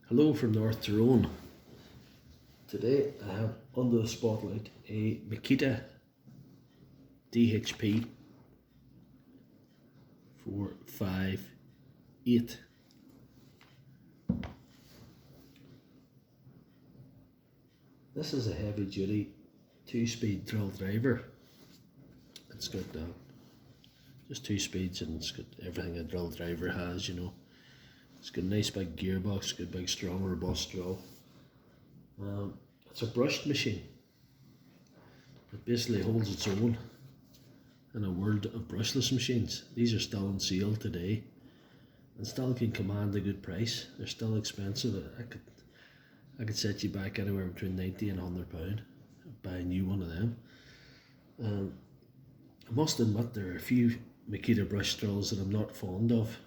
Hello from North Tyrone. Today I have under the spotlight a Makita DHP 458. This is a heavy duty 2-speed drill driver. It's got just 2 speeds and it's got everything a drill driver has, you know. It's got a nice big gearbox, good big strong robust drill. It's a brushed machine. It basically holds its own in a world of brushless machines. These are still on sale today and still can command a good price. They're still expensive. I could set you back anywhere between 90 and £100. Buy a new one of them. I must admit there are a few Makita brush drills that I'm not fond of.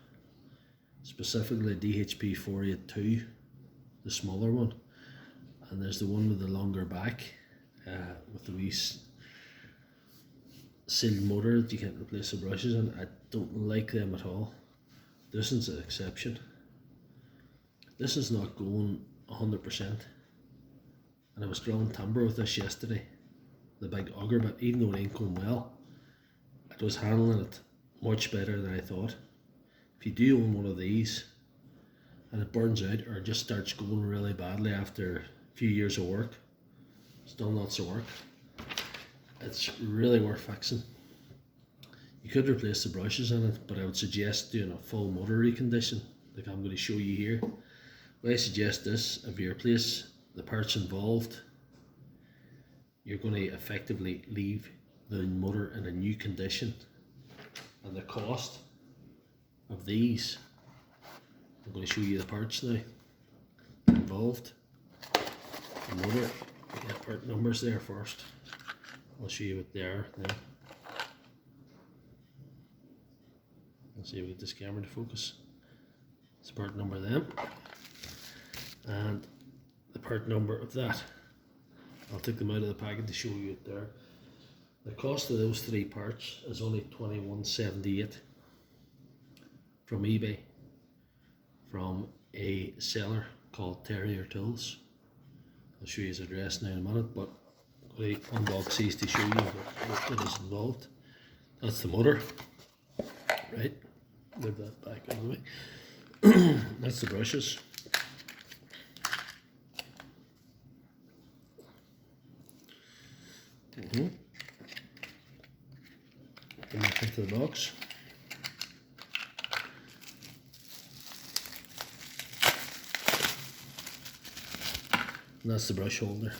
Specifically DHP 482, the smaller one, and there's the one with the longer back with the wee sealed motor that you can't replace the brushes in. I don't like them at all. This one's an exception. This is not going 100%, and I was drilling timber with this yesterday, the big auger, but even though it ain't going well, I was handling it much better than I thought. If you do own one of these and it burns out or just starts going really badly after a few years of work, still not to work, it's really worth fixing. You could replace the brushes in it, but I would suggest doing a full motor recondition like I'm going to show you here. Well, I suggest this: if you replace the parts involved, you're going to effectively leave the motor in a new condition, and the cost of these, I'm going to show you the parts now involved. The motor, get part numbers there first. I'll show you what they are now. Let's see if we get this camera to focus. It's the part number of them and the part number of that. I'll take them out of the packet to show you it there. The cost of those 3 parts is only $21.78 from eBay, from a seller called Terrier Tools. I'll show you his address now in a minute, but I'm going to unbox these to show you what is involved. That's the motor, right? Move that back out of the way. That's the brushes. Put them back into the box. And that's the brush holder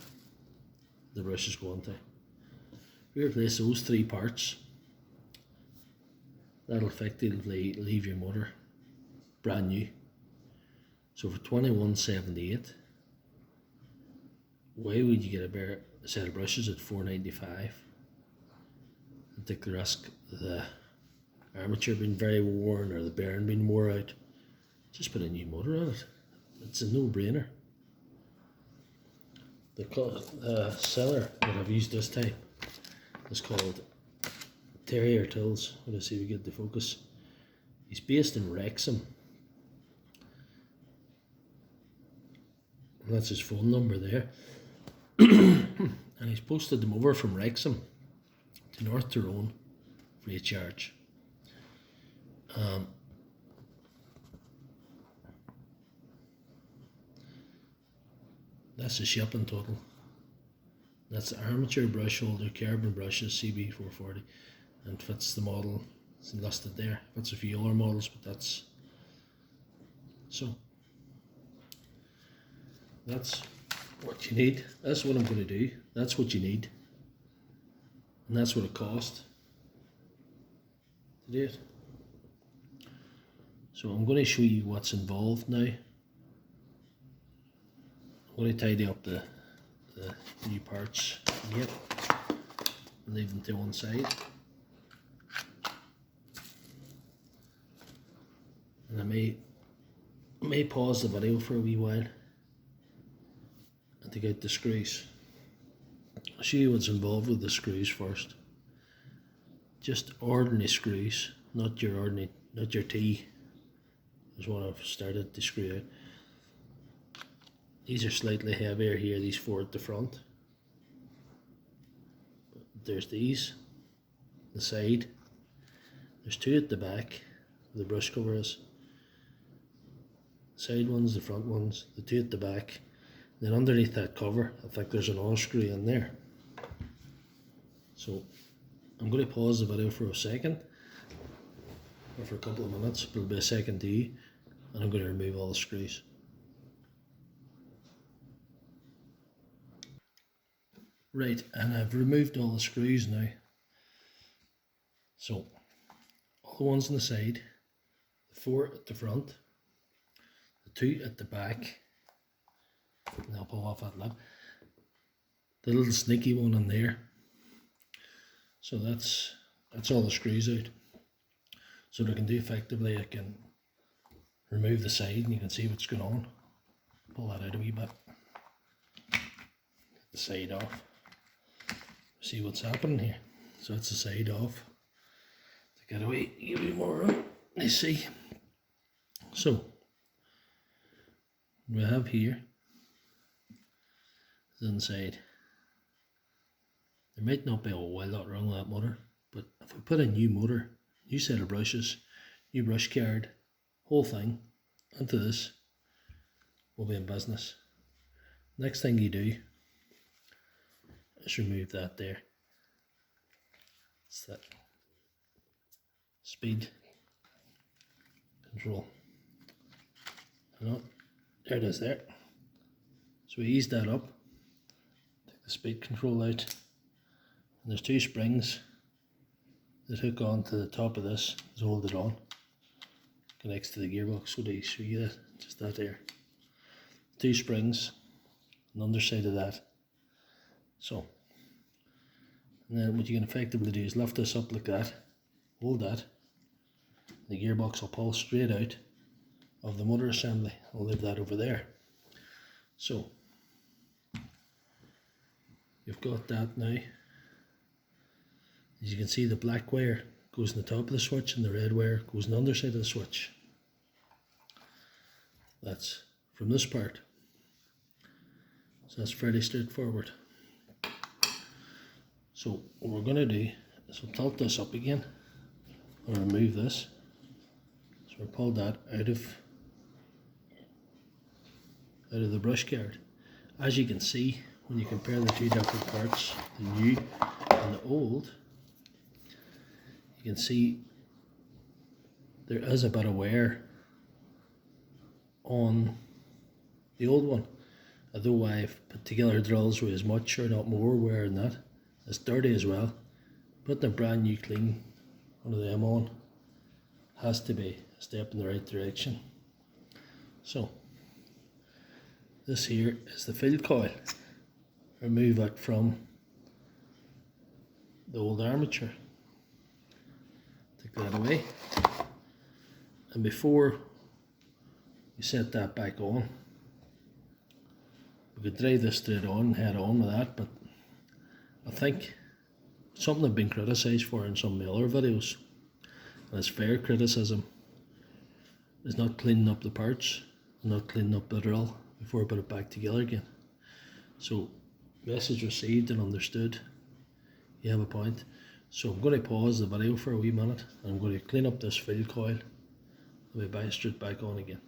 the brushes go into. If you replace those 3 parts, that'll effectively leave your motor brand new. So for $21.78, why would you get a better set of brushes at $4.95 and take the risk of the armature being very worn or the bearing being wore out? Just put a new motor on it. It's a no-brainer. The seller that I've used this time is called Terrier Tools. Let's see if we get the focus. He's based in Wrexham. And that's his phone number there. And he's posted them over from Wrexham to North Tyrone free of charge. That's the shipping total. That's the armature brush holder, carbon brushes, CB440, and fits the model. It's listed there. Fits a few other models, but that's so. That's what you need. That's what I'm going to do. That's what you need, and that's what it cost to do it. So I'm going to show you what's involved now. I'm going to tidy up the new parts yet and leave them to one side. And I may pause the video for a wee while and take out the screws. I'll show you what's involved with the screws first. Just ordinary screws, not your T is what I've started to screw out. These are slightly heavier here, these four at the front. There's these, the side. There's two at the back, where the brush cover is. Side ones, the front ones, the two at the back. Then underneath that cover, I think there's an all screw in there. So I'm going to pause the video for a second, or for a couple of minutes, but it'll be a second to you, and I'm going to remove all the screws. Right, and I've removed all the screws now. So all the ones on the side, the four at the front, the two at the back, and I'll pull off that lip, the little sneaky one in there. So that's all the screws out. So what I can do effectively, I can remove the side and you can see what's going on. Pull that out a wee bit. Get the side off. See what's happening here. So that's the side off. To get away, give me more room. Let's see. So we have here the inside. There might not be a whole lot wrong with that motor, but if we put a new motor, new set of brushes, new brush card, whole thing into this, we'll be in business. Next thing you do is remove that there. It's that speed control. Oh, there it is there. So we ease that up, take the speed control out, and there's two springs that hook on to the top of this to hold it on. Connects to the gearbox. So they show you that, just that there. Two springs on the underside of that. So, and then what you can effectively do is lift this up like that, hold that, the gearbox will pull straight out of the motor assembly. I'll leave that over there. So you've got that now. As you can see, the black wire goes in the top of the switch and the red wire goes in the underside of the switch. That's from this part. So that's fairly straightforward. So what we're going to do is we'll tilt this up again and remove this. So we'll pull that out of the brush card. As you can see, when you compare the two different parts, the new and the old, you can see there is a bit of wear on the old one. Although I've put together drills with as much or not more wear than that. It's dirty as well. Putting a brand new clean one of them on has to be a step in the right direction. So this here is the fill coil. Remove it from the old armature. Take that away. And before you set that back on, we could drive this straight on and head on with that, but I think something I've been criticised for in some of my other videos, and it's fair criticism, is not cleaning up the parts, not cleaning up the drill before I put it back together again. So, message received and understood. You have a point. So I'm going to pause the video for a wee minute and I'm going to clean up this fill coil and we buy straight back on again.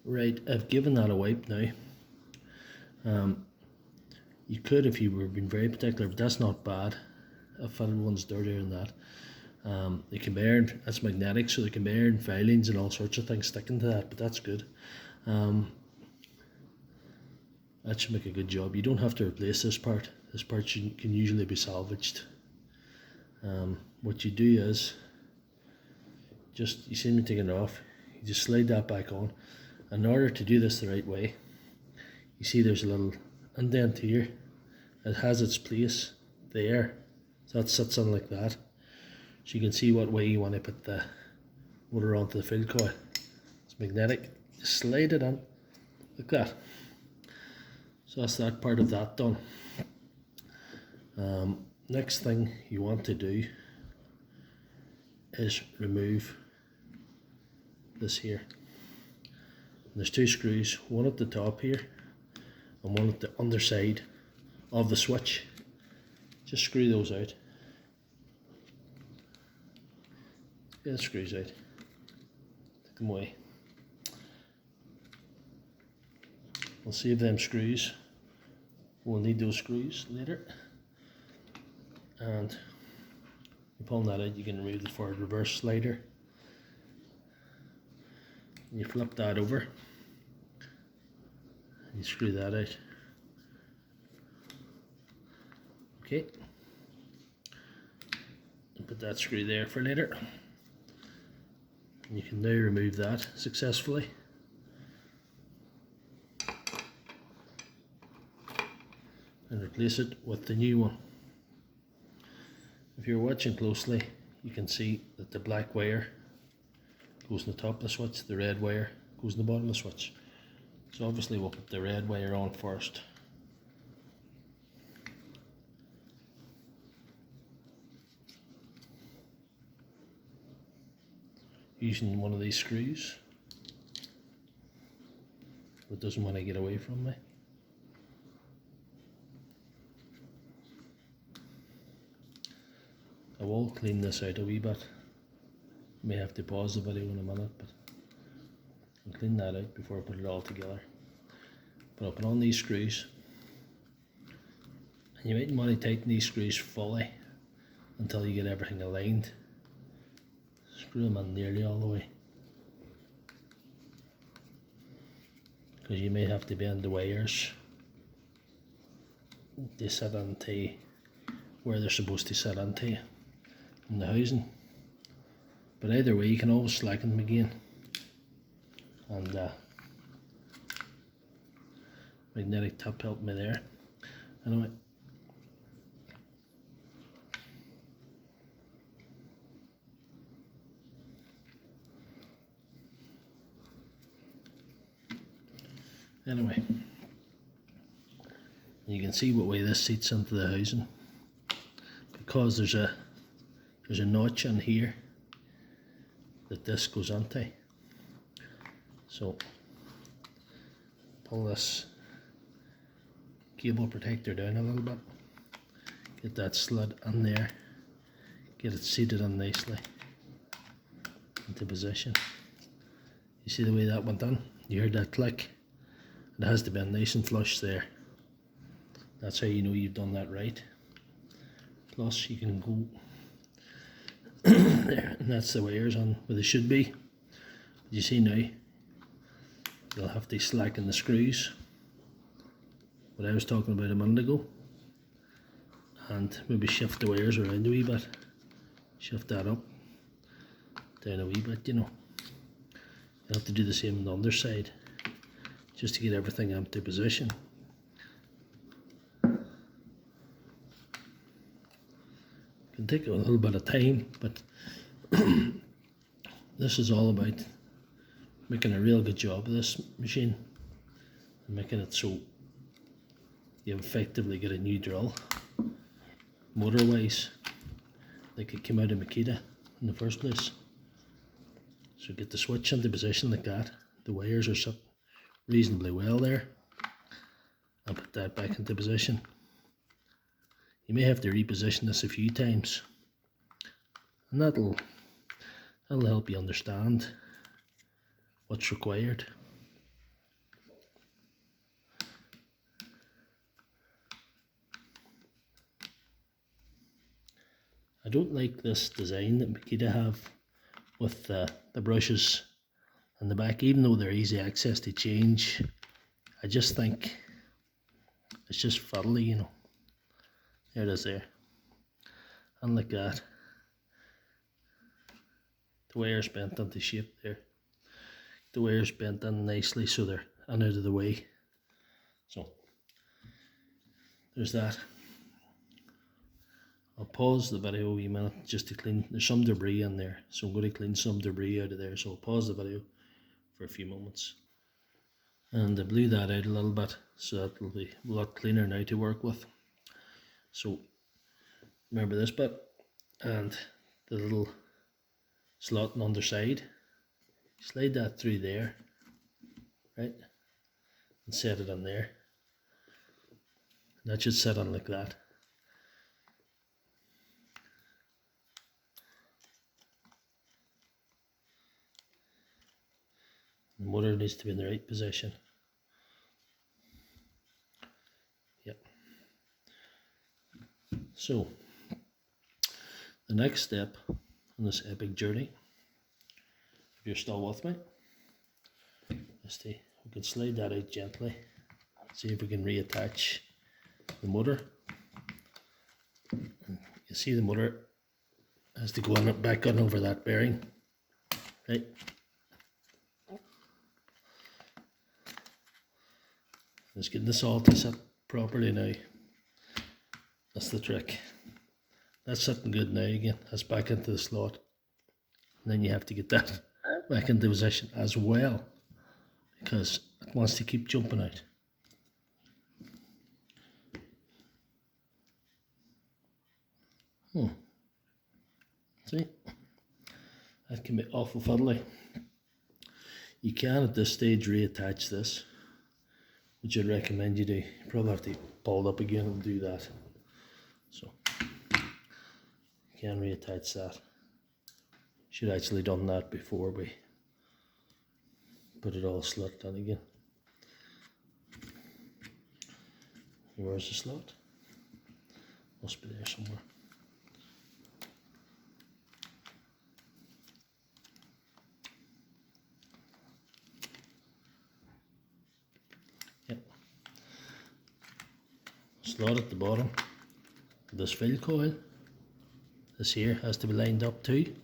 Right, I've given that a wipe now. You could if you were being very particular, but that's not bad. I've found one's dirtier than that. The conveyor, that's magnetic, so the conveyor and filings and all sorts of things sticking to that, but that's good. That should make a good job. You don't have to replace this part. This part can usually be salvaged. What you do is, you see me taking it off, you just slide that back on. In order to do this the right way, you see there's a little indent here. It has its place there. So that sits on like that. So you can see what way you want to put the motor onto the fill coil. It's magnetic. Just slide it in like that. So that's that part of that done. Next thing you want to do is remove this here. And there's two screws, one at the top here and one at the underside of the switch. Just screw those out. Get the screws out. Take them away. We'll save them screws. We'll need those screws later. And you pull that out, you can remove the forward reverse slider. And you flip that over. And you screw that out. Okay. And put that screw there for later. And you can now remove that successfully. And replace it with the new one. If you're watching closely, you can see that the black wire goes in the top of the switch, the red wire goes in the bottom of the switch. So obviously we'll put the red wire on first. Using one of these screws. It doesn't want to get away from me. I will clean this out a wee bit. May have to pause the video in a minute, but I'll clean that out before I put it all together. But I'll put on these screws, and you mightn't want to tighten these screws fully until you get everything aligned. Screw them in nearly all the way, because you may have to bend the wires to sit into where they're supposed to sit into in the housing. But either way, you can always slacken them again. And magnetic tip helped me there. Anyway, you can see what way this seats into the housing, because there's a notch in here that this goes into. So pull this cable protector down a little bit, get that slid in there, get it seated in nicely into position. You see the way that went in? You heard that click? It has to be nice and flush there. That's how you know you've done that right. Plus you can go there, and that's the wires on where they should be. But you see now, you'll have to slacken the screws, what I was talking about a minute ago, and maybe shift the wires around a wee bit. Shift that up, down a wee bit, you know. You'll have to do the same on the other side, just to get everything into position. Can take a little bit of time, but this is all about making a real good job of this machine and making it so you effectively get a new drill, motor wise, like it came out of Makita in the first place. So get the switch into position like that. The wires are set reasonably well there. I'll put that back into position. You may have to reposition this a few times, and that'll help you understand what's required. I don't like this design that Makita have with the brushes in the back, even though they're easy access to change. I just think it's just fiddly, you know. There it is there. And like that. The wire's bent into shape there. The wire's bent in nicely so they're in out of the way. So there's that. I'll pause the video a wee minute just to clean. There's some debris in there, so I'm going to clean some debris out of there. So I'll pause the video for a few moments. And I blew that out a little bit, so that will be a lot cleaner now to work with. So remember this bit and the little slot on the underside. Slide that through there, right, and set it on there. That should sit on like that. The motor needs to be in the right position. Yep. So, the next step on this epic journey, if you're still with me, is we can slide that out gently. See if we can reattach the motor. And you see the motor has to go on back on over that bearing, right? Just getting this all to sit properly now. That's the trick. That's sitting good now again. That's back into the slot. And then you have to get that back into position as well, because it wants to keep jumping out. See? That can be awful fiddly. You can at this stage reattach this, which I'd recommend you do. You probably have to pull it up again and do that. So, you can reattach that. Should actually done that before we put it all slot on again. Where's the slot? Must be there somewhere. Yep. Slot at the bottom. This fill coil, this here has to be lined up too.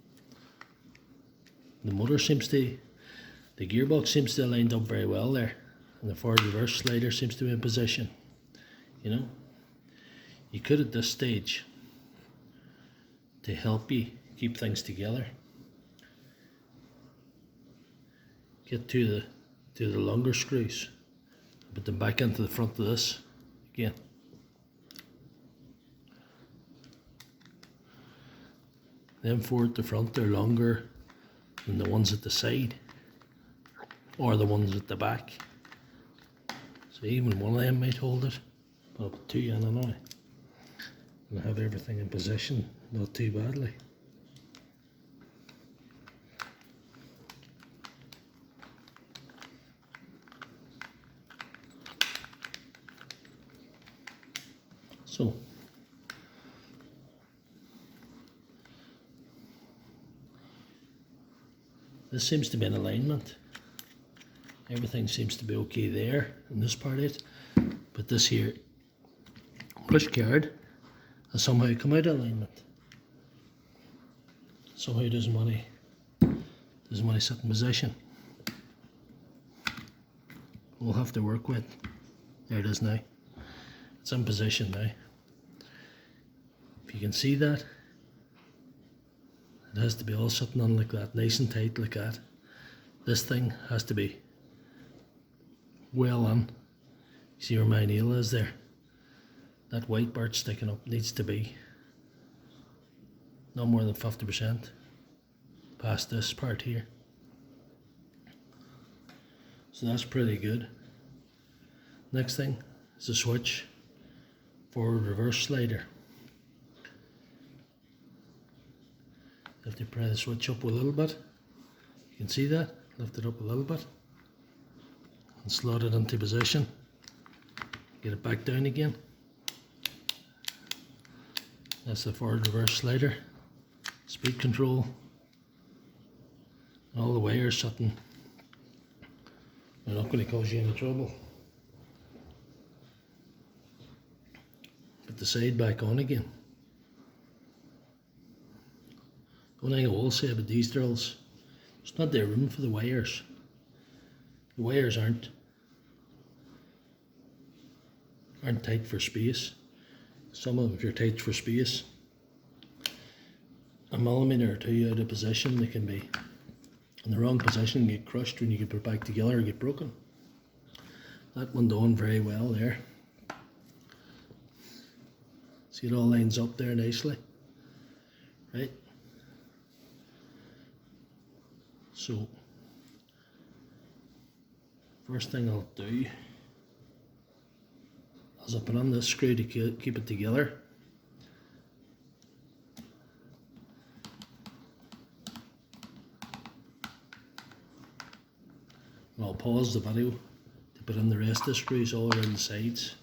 The motor seems to, the gearbox seems to have lined up very well there, and the forward reverse slider seems to be in position. You know, you could at this stage, to help you keep things together, get to the longer screws, put them back into the front of this again. Them four at the front are longer than the ones at the side or the ones at the back. So even one of them might hold it. But I'll put two in anyway. And have everything in position, not too badly. So this seems to be in alignment. Everything seems to be okay there in this part of it. But this here push guard has somehow come out of alignment. Somehow doesn't want to sit in position. We'll have to work with. There it is now. It's in position now. If you can see that, it has to be all sitting on like that, nice and tight like that. This thing has to be well on. See where my nail is there? That white part sticking up needs to be no more than 50% past this part here. So that's pretty good. Next thing is a switch forward reverse slider. You have to pry the switch up a little bit. You can see that. Lift it up a little bit and slot it into position. Get it back down again. That's the forward reverse slider. Speed control. All the wires sitting. They're not going to cause you any trouble. Put the side back on again. One thing I will say about these drills, it's not the room for the wires. The wires aren't tight for space. Some of them, if you're tight for space, a millimetre or two out of position, they can be in the wrong position and get crushed when you get put back together or get broken. That one done very well there. See, it all lines up there nicely, right? So first thing I'll do is I'll put on this screw to keep it together. And I'll pause the video to put in the rest of the screws all around the sides.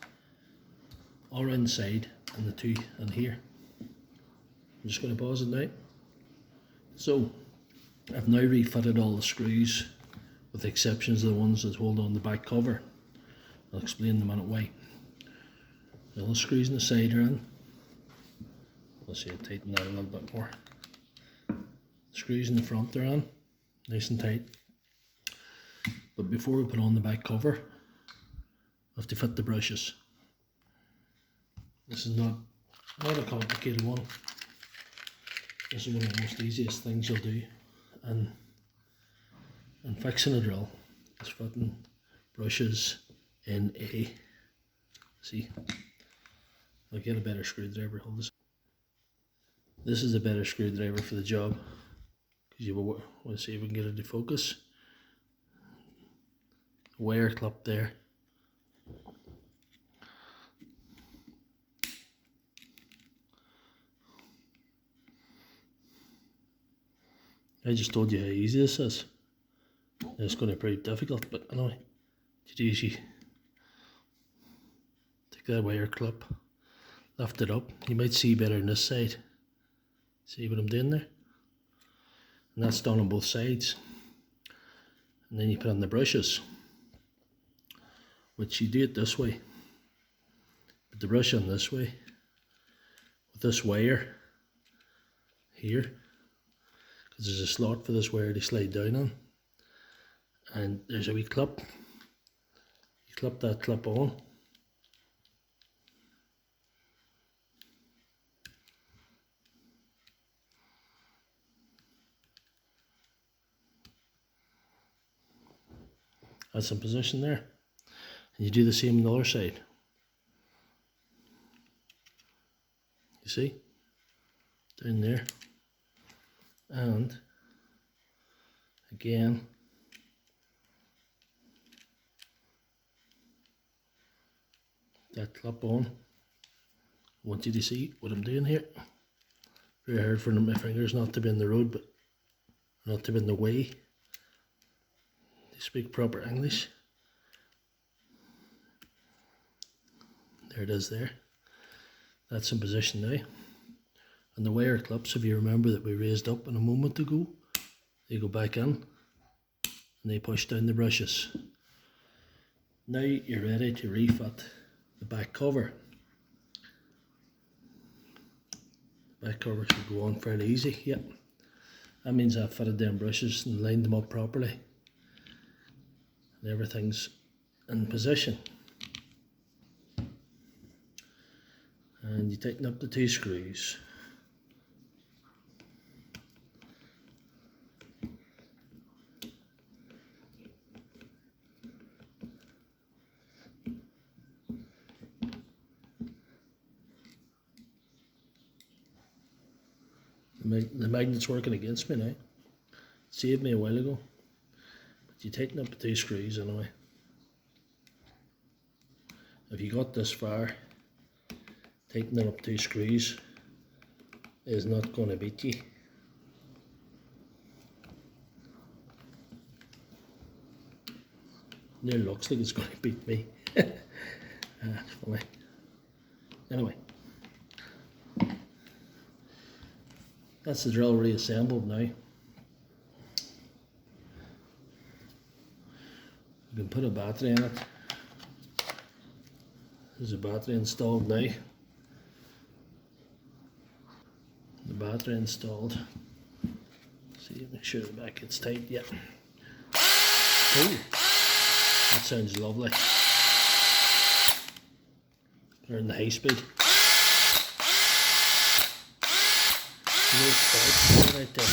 All around the side and the two in here. I'm just going to pause it now. So, I've now refitted all the screws with the exceptions of the ones that hold on the back cover. I'll explain in a minute why. All the screws on the side are in. Let's see, I'll tighten that a little bit more. Screws in the front are on, nice and tight. But before we put on the back cover, we have to fit the brushes. This is not a complicated one. This is one of the most easiest things you'll do. And fixing a drill is fitting brushes in a, see, I'll get a better screwdriver, hold this. This is a better screwdriver for the job, because you will want to see if we can get it to focus. Wire clip there. I just told you how easy this is. It's going to prove difficult, but anyway, it's easy. Take that wire clip, lift it up. You might see better on this side. See what I'm doing there? And that's done on both sides. And then you put on the brushes, which you do it this way. Put the brush on this way, with this wire here, because there's a slot for this wire to slide down on. And there's a wee clip. You clip that clip on. That's in position there. And you do the same on the other side. You see? Down there. And again, that clip on. I want you to see what I'm doing here. Very hard for my fingers not to be in the road, but not to be in the way. To speak proper English. There it is there. That's in position now. And the wire clips, if you remember, that we raised up in a moment ago, they go back in and they push down the brushes. Now you're ready to refit the back cover. The back cover should go on fairly easy. Yep. That means I've fitted them brushes and lined them up properly. And everything's in position. And you tighten up the two screws. The magnet's working against me now. Saved me a while ago. But you tighten up the two screws anyway. If you got this far, tightening up two screws is not going to beat you. It looks like it's going to beat me. It's funny. Anyway. That's the drill reassembled now. You can put a battery in it. There's a battery installed now. The battery installed. See, make sure the back gets tight. Yep. Oh, that sounds lovely. They're in the high speed. No sparks right there.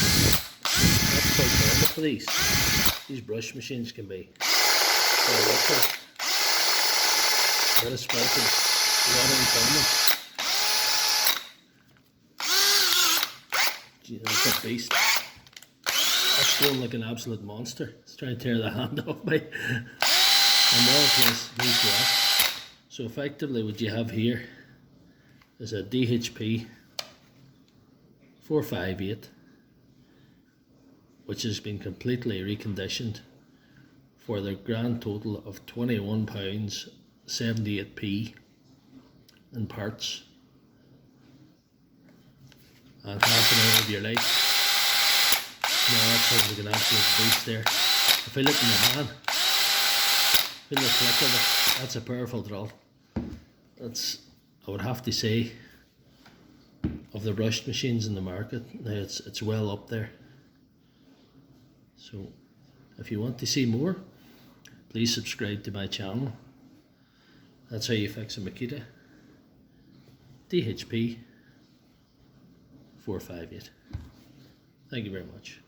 That's quite normal for these. These brush machines can be very electric. A bit of sparking, a lot of Gee, that's a beast. That's going like an absolute monster. It's trying to tear the hand off me. and more needs to act. So effectively what you have here is a DHP 458, which has been completely reconditioned for the grand total of £21.78 in parts and half an hour of your life. Now that sounds like an absolute beast there. I feel it in my hand. Feel the click of it. That's a powerful drill. That's, I would have to say, of the brushed machines in the market, now it's well up there. So if you want to see more, please subscribe to my channel. That's how you fix a Makita DHP 458. Thank you very much.